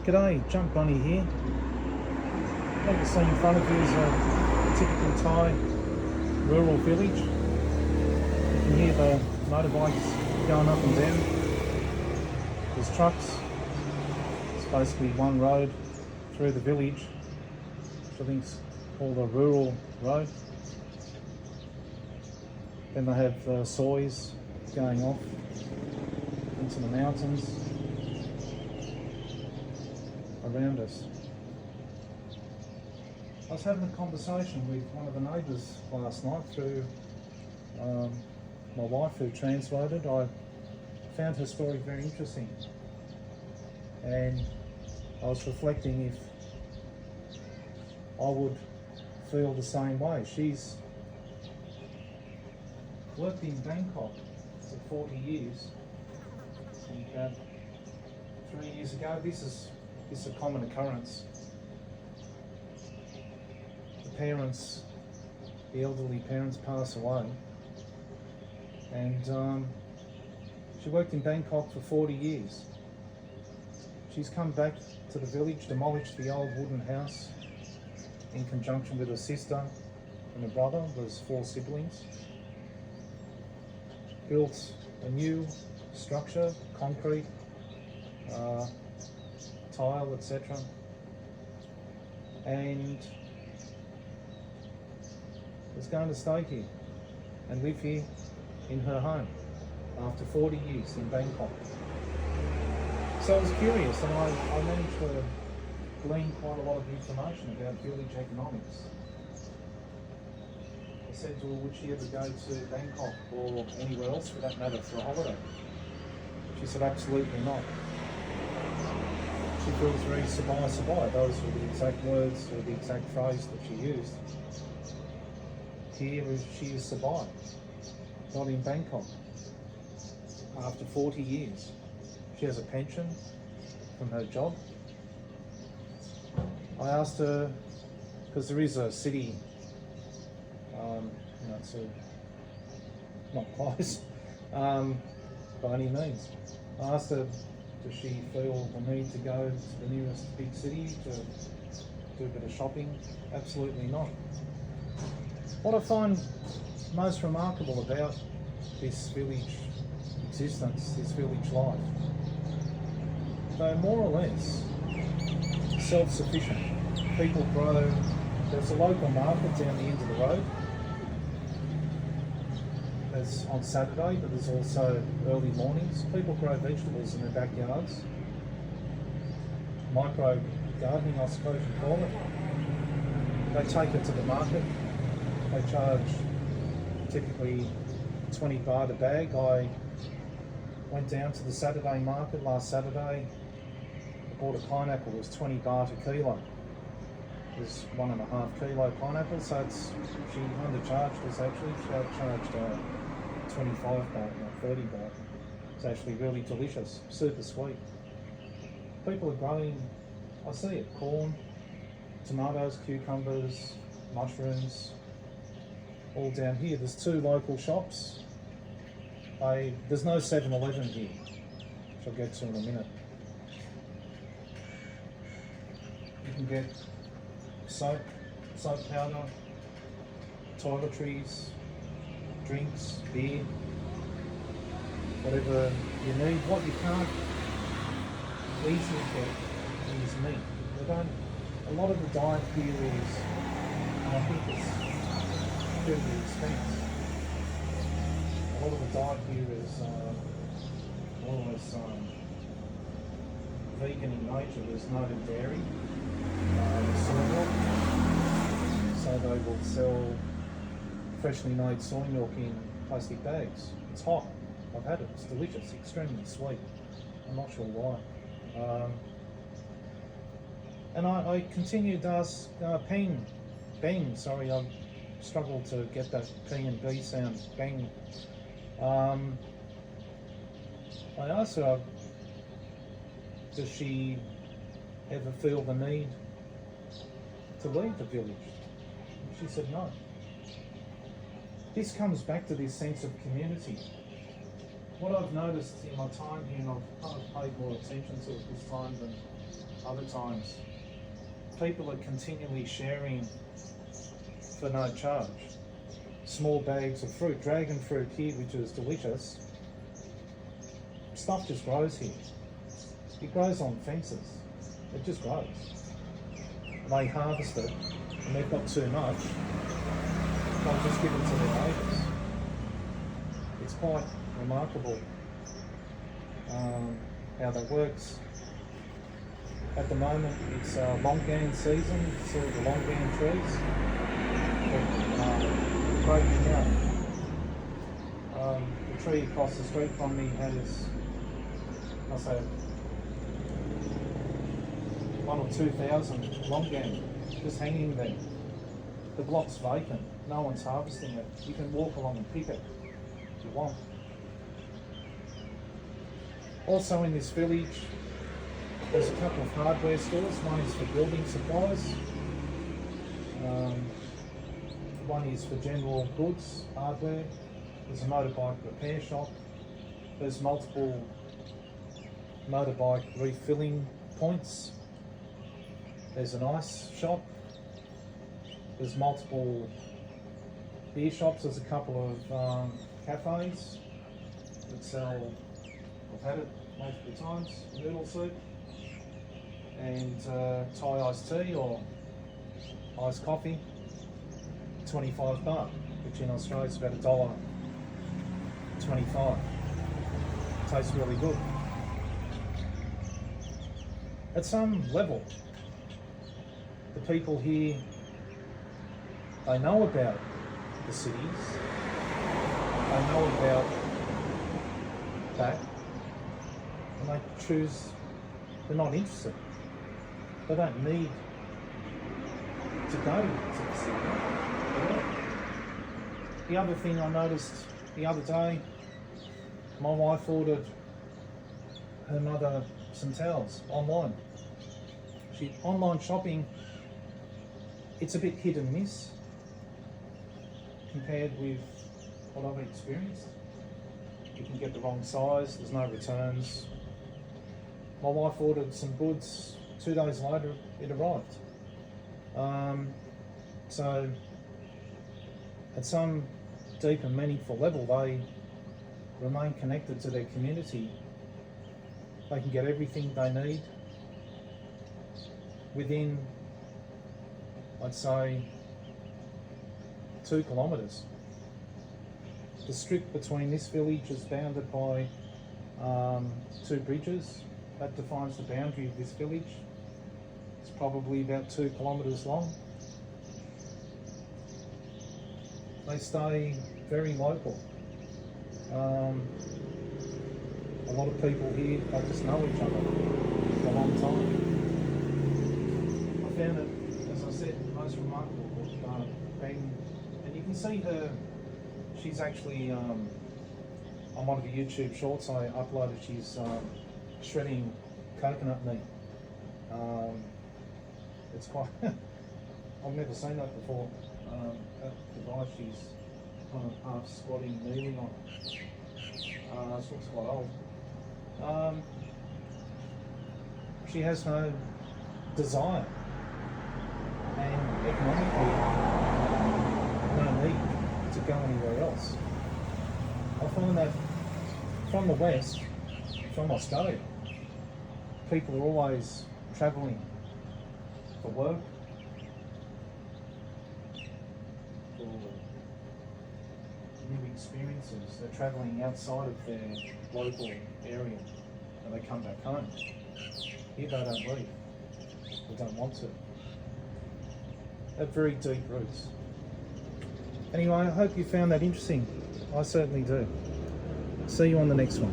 G'day, Junk Bunny here. What you see in front of you is a typical Thai rural village. You can hear the motorbikes going up and down. There's trucks. It's basically one road through the village, which I think's called a rural road. Then they have soys going off into the mountains around us. I was having a conversation with one of the neighbours last night through my wife, who translated. I found her story very interesting, and I was reflecting if I would feel the same way. She's worked in Bangkok for 40 years, and about 3 years ago, this is a common occurrence. The elderly parents pass away, and she worked in Bangkok for 40 years. She's come back to the village, demolished the old wooden house in conjunction with her sister and her brother. There's 4 siblings. Built a new structure, concrete, tile, etc. And was going to stay here and live here in her home after 40 years in Bangkok. So I was curious, and I managed to glean quite a lot of information about village economics. I said to her, would she ever go to Bangkok or anywhere else for that matter for a holiday? She said, absolutely not. She feels very sabai. Those were the exact words or the exact phrase that she used. Here she is sabai, not in Bangkok. After 40 years, she has a pension from her job. I asked her, because there is a city, it's not close by any means. I asked her, does she feel the need to go to the nearest big city to do a bit of shopping? Absolutely not. What I find most remarkable about this village existence, this village life, they're more or less self-sufficient. People grow, there's a local market down the end of the road. That's on Saturday, but there's also early mornings. People grow vegetables in their backyards. Micro gardening, I suppose you call it. They take it to the market. They charge typically 20 baht a bag. I went down to the Saturday market last Saturday. I bought a pineapple, it was 20 baht a kilo. There's 1.5 kilo pineapple, so she undercharged us actually. She charged 25 baht, not 30 baht. It's actually really delicious, super sweet. People are growing, I see it, corn, tomatoes, cucumbers, mushrooms, all down here. There's 2 local shops. There's no 7-Eleven here, which I'll get to in a minute. You can get soap powder, toiletries, drinks, beer, whatever you need. What you can't easily get is meat. A lot of the diet here is, and I think it's due to the expense. A lot of the diet here is more or less vegan in nature. There's no dairy, soy milk, so they will sell freshly made soy milk in plastic bags. It's hot. I've had it. It's delicious. Extremely sweet. I'm not sure why. And I continued to ask Peng. I've struggled to get that P and B sound. Peng. I asked her, does she ever feel the need to leave the village? And she said no. This comes back to this sense of community. what I've noticed in my time here, and I've kind of paid more attention to it this time than other times, people are continually sharing for no charge. Small bags of fruit, dragon fruit here, which is delicious. Stuff just grows here. It grows on fences. It just grows. They harvest it, and they've got too much, they'll just give it to their neighbours. It's quite remarkable how that works. At the moment, it's longan season, so the longan trees. Breaking out. The tree across the street from me has, I say, 1,000 or 2,000 longan just hanging there. The block's vacant, no one's harvesting it. You can walk along and pick it if you want. Also in this village, there's a couple of hardware stores. One is for building supplies. One is for general goods, hardware. There's a motorbike repair shop. There's multiple motorbike refilling points. There's an ice shop. There's multiple beer shops. There's a couple of cafes that sell, I've had it multiple times, noodle soup and Thai iced tea or iced coffee, 25 baht, which in Australia is about $1.25. Tastes really good. At some level, the people here, they know about the cities, they know about that, and they choose, they're not interested. They don't need to go to the city. The other thing I noticed the other day, my wife ordered her mother some towels online. Online shopping, it's a bit hit and miss compared with what I've experienced. You can get the wrong size, there's no returns. My wife ordered some goods, 2 days later it arrived. So at some deep and meaningful level, they remain connected to their community. They can get everything they need within, I'd say, 2 kilometres. The strip between this village is bounded by 2 bridges. That defines the boundary of this village. It's probably about 2 kilometres long. They stay very local. A lot of people here, they just know each other for a long time. I found it, as I said, most remarkable with Peng. And you can see her, she's actually, on one of the YouTube shorts I uploaded, she's shredding coconut meat. It's quite, I've never seen that before. That device she's kind of half squatting, kneeling on. This looks quite old. She has no desire and economically no need to go anywhere else. I find that from the West, from Australia, people are always travelling for work, for new experiences. They're travelling outside of their local area and they come back home. Here they don't leave. They don't want to. They have very deep roots. Anyway, I hope you found that interesting. I certainly do. See you on the next one.